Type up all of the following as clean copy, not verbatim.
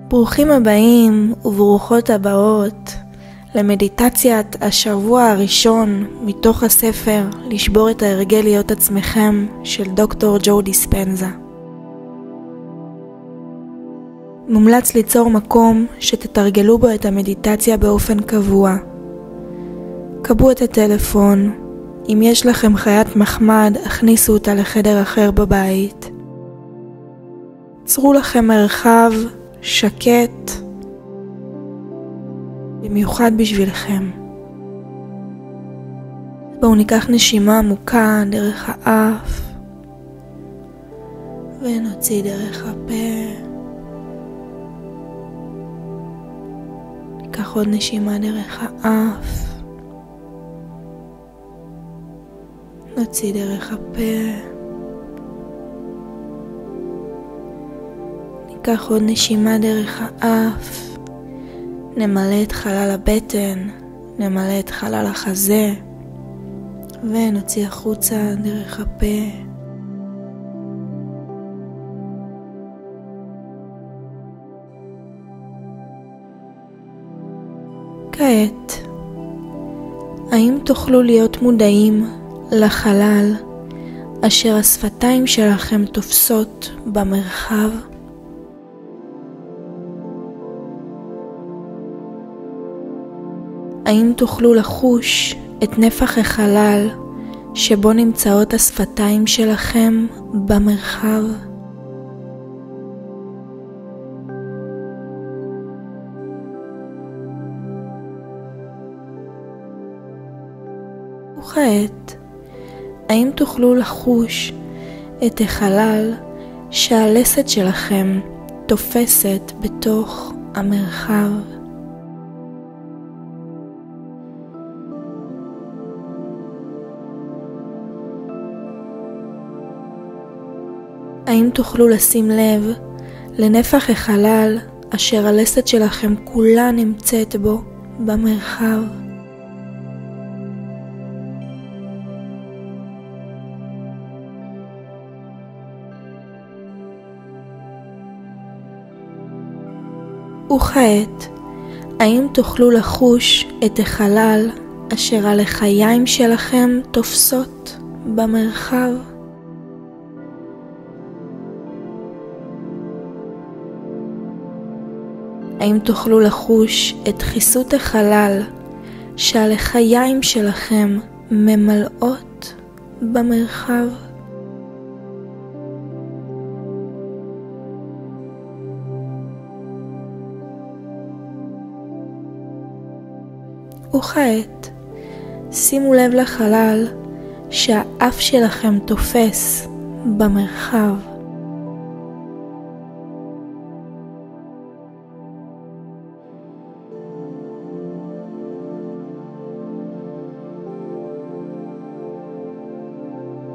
ברוכים הבאים וברוכות הבאות למדיטציית השבוע הראשון מתוך הספר לשבור את ההרגל להיות עצמכם של דוקטור ג'ו דיספנזה. מומלץ ליצור מקום שתתרגלו בו את המדיטציה באופן קבוע. קבו את הטלפון, אם יש לכם חיית מחמד הכניסו אותה לחדר אחר בבית. צרו לכם מרחב שקט במיוחד בשבילכם. בואו ניקח נשימה עמוקה דרך האף ונוציא דרך הפה. ניקח עוד נשימה דרך האף, נוציא דרך הפה. ניקח עוד נשימה דרך האף, נמלא את חלל הבטן, נמלא את חלל החזה, ונוציא החוצה דרך הפה. כעת, האם תוכלו להיות מודעים לחלל אשר השפתיים שלכם תופסות במרחב? האם תוכלו לחוש את נפח החלל שבו נמצאות השפתיים שלכם במרחב? וכעת, האם תוכלו לחוש את החלל שהלסת שלכם תופסת בתוך המרחב? האם תוכלו לשים לב לנפח החלל אשר הלסת שלכם כולה נמצאת בו במרחב? וכעת, האם תוכלו לחוש את החלל אשר הלחיים שלכם תופסות במרחב? האם תוכלו לחוש את חיסות החלל שהלחיים שלכם ממלאות במרחב? וכעת, שימו לב לחלל שהאף שלכם תופס במרחב.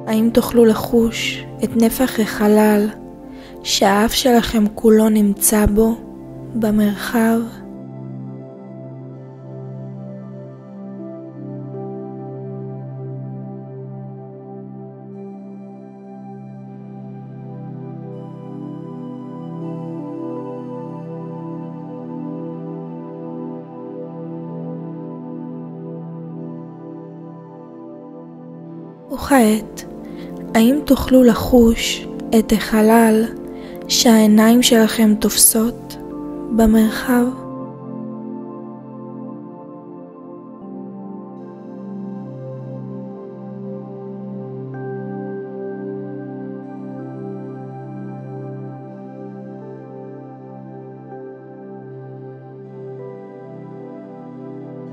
האם תוכלו לחוש את נפח החלל שהאף שלכם כולו נמצא בו במרחב? וכעת, האם תוכלו לחוש את החלל שהעיניים שלכם תופסות במרחב?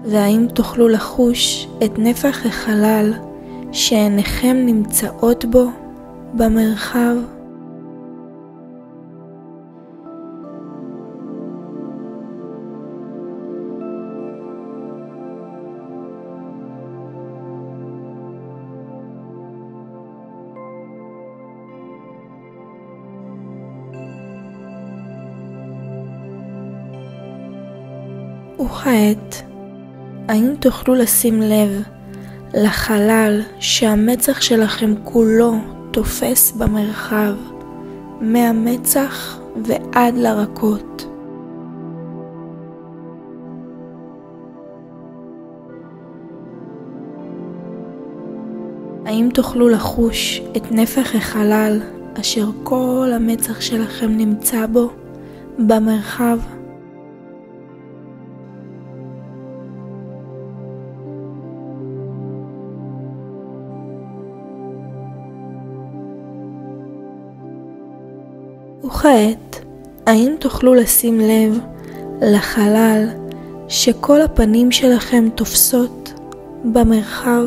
והאם תוכלו לחוש את נפח החלל שעיניכם נמצאות בו במרחב? וכעת, האם תוכלו לשים לב לחלל שהמצח שלכם כולו תופס במרחב, מהמצח ועד לרקות? האם תוכלו לחוש את נפח החלל אשר כל המצח שלכם נמצא בו במרחב? וכעת, האם תוכלו לשים לב לחלל שכל הפנים שלכם תופסות במרחב?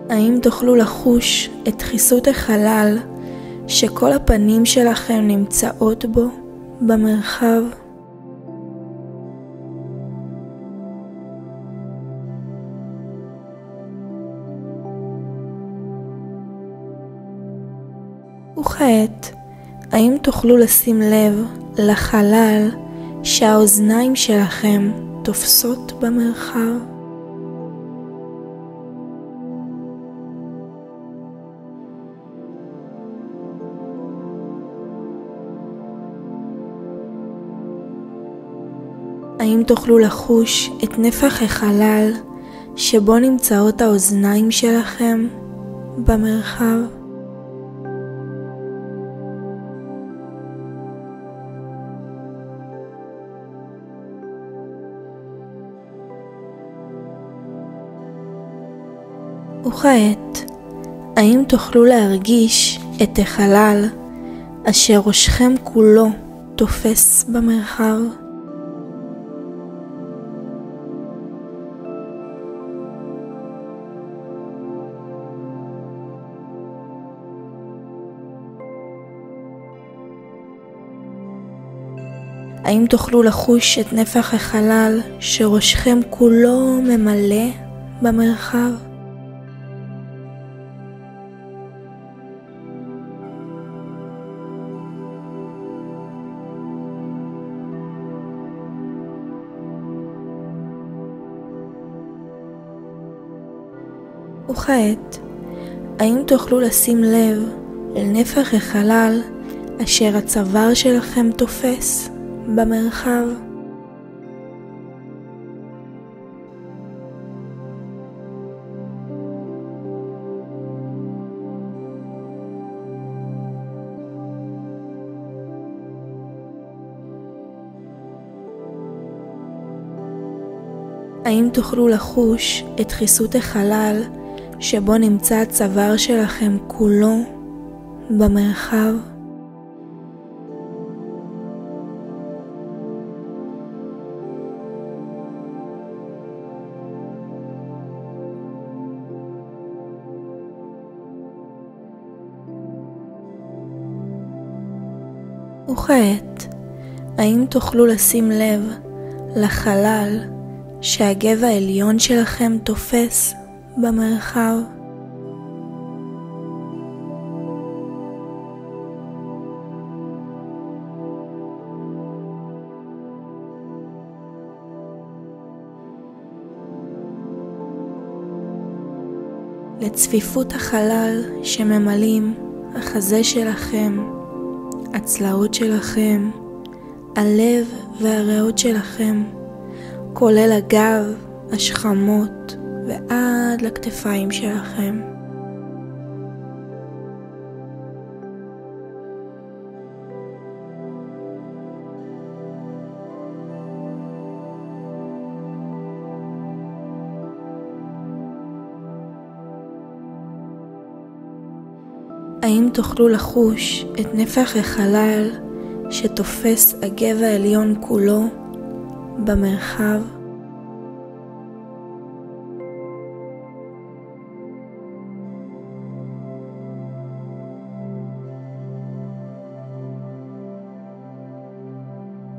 האם תוכלו לחוש את דחיסות החלל שכל הפנים שלכם נמצאות בו במרחב? וכעת, האם תוכלו לשים לב לחלל שהאוזניים שלכם תופסות במרחב? האם תוכלו לחוש את נפח החלל שבו נמצאות האוזניים שלכם במרחב? וכעת, האם תוכלו להרגיש את החלל אשר ראשכם כולו תופס במרחב? האם תוכלו לחוש את נפח החלל שראשכם כולו ממלא במרחב? וכעת, האם תוכלו לשים לב אל נפח החלל אשר הצוואר שלכם תופס במרחב? האם תוכלו לחוש את דחיסות החלל שבו נמצא הצוואר שלכם כולו במרחב? וכעת, האם תוכלו לשים לב לחלל שהגב העליון שלכם תופס במרחב? לצפיפות החלל שממלאים החזה שלכם, הצלעות שלכם, הלב והריאות שלכם, כולל הגב, השכמות ועד לכתפיים שלכם. האם תוכלו לחוש את נפח החלל שתופס הגב העליון כולו במרחב?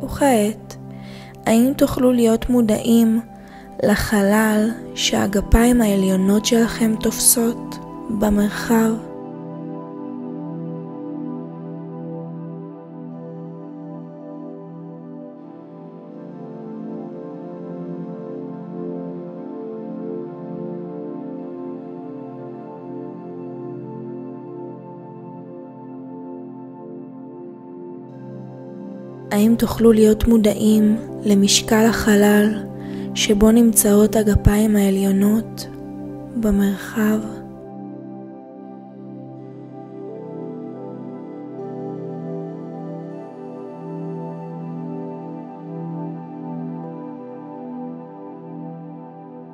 וכעת, האם תוכלו להיות מודעים לחלל שהגפיים העליונות שלכם תופסות במרחב? האם תוכלו להיות מודעים למשקל החלל שבו נמצאות הגפיים העליונות במרחב?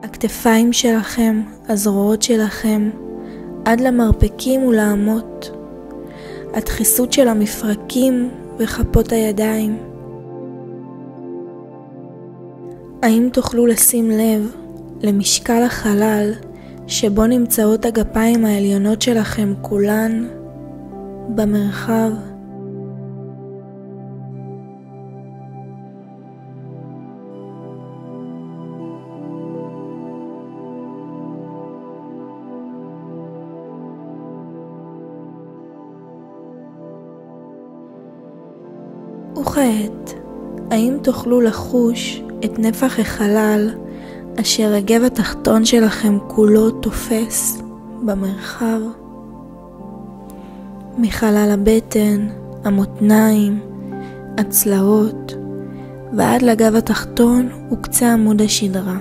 הכתפיים שלכם, הזרועות שלכם, עד למרפקים ולאמות, הדחיסות של המפרקים וכפות הידיים. האם תוכלו לשים לב למשקל החלל שבו נמצאות הגפיים העליונות שלכם כולן במרחב? וכעת, האם תוכלו לחוש את נפח החלל אשר הגב התחתון שלכם כולו תופס במרחב? מחלל הבטן, המותניים, הצלעות, ועד לגב התחתון וקצה עמוד השדרה.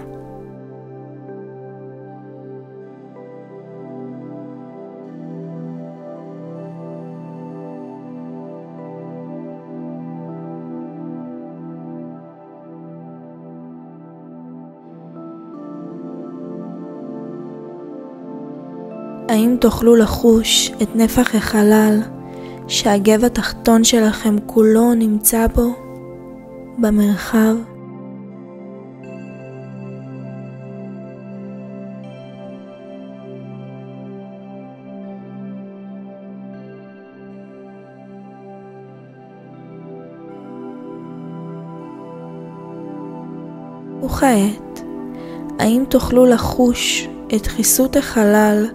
האם תוכלו לחוש את נפח החלל שהגב התחתון שלכם כולו נמצא בו במרחב? וכעת, האם תוכלו לחוש את דחיסות החלל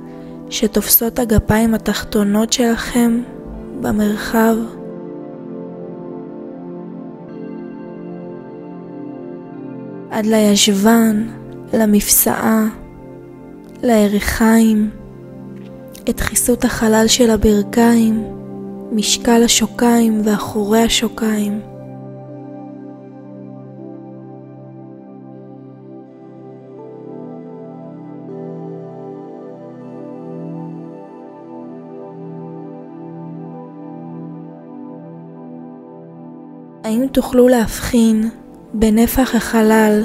שתופסות הגפיים התחתונות שלכם במרחב? עד לישבן, למפסעה, לירכיים, את דחיסות החלל של הברכיים, משקל השוקיים ואחורי השוקיים. האם תוכלו להבחין בנפח החלל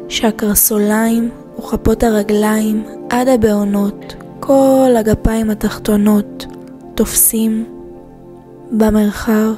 שהקרסוליים וכפות הרגליים עד הבעונות, כל הגפיים התחתונות, תופסים במרחב?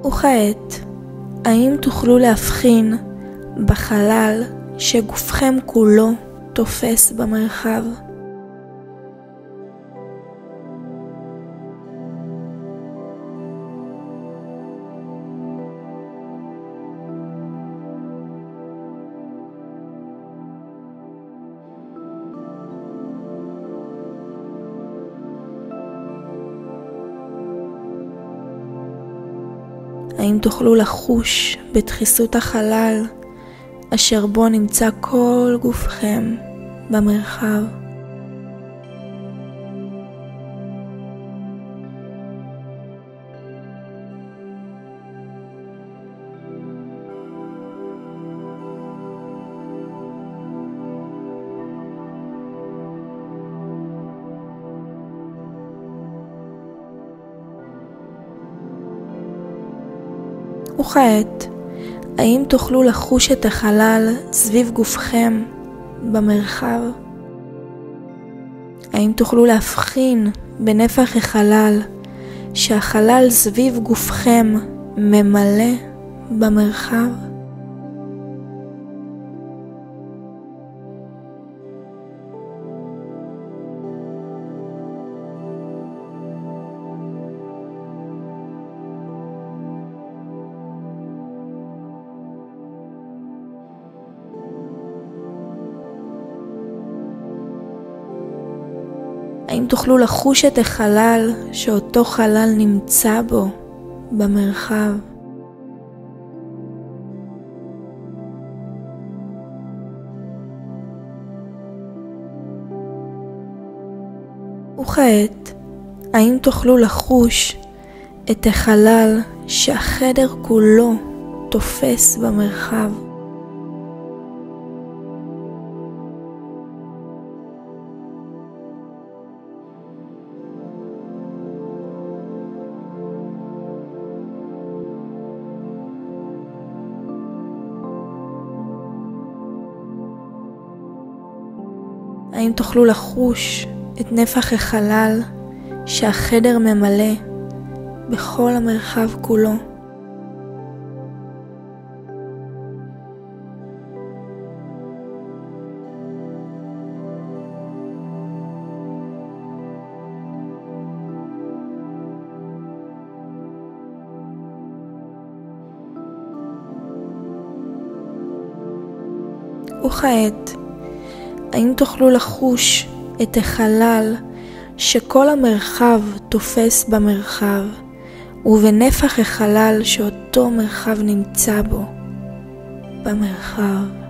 וכעת, האם תוכלו להבחין בחלל שגופכם כולו תופס במרחב? האם תוכלו לחוש בדחיסות החלל אשר בו נמצא כל גופכם במרחב? וכעת, האם תוכלו לחוש את החלל סביב גופכם במרחב? האם תוכלו להבחין בנפח החלל שהחלל סביב גופכם ממלא במרחב? האם תוכלו לחוש את החלל שאותו חלל נמצא בו במרחב? וכעת, האם תוכלו לחוש את החלל שהחדר כולו תופס במרחב? האם תוכלו לחוש את נפח החלל שהחדר ממלא בכל המרחב כולו? וכעת, האם תוכלו לחוש את החלל שכל המרחב תופס במרחב, ובנפח החלל שאותו מרחב נמצא בו במרחב?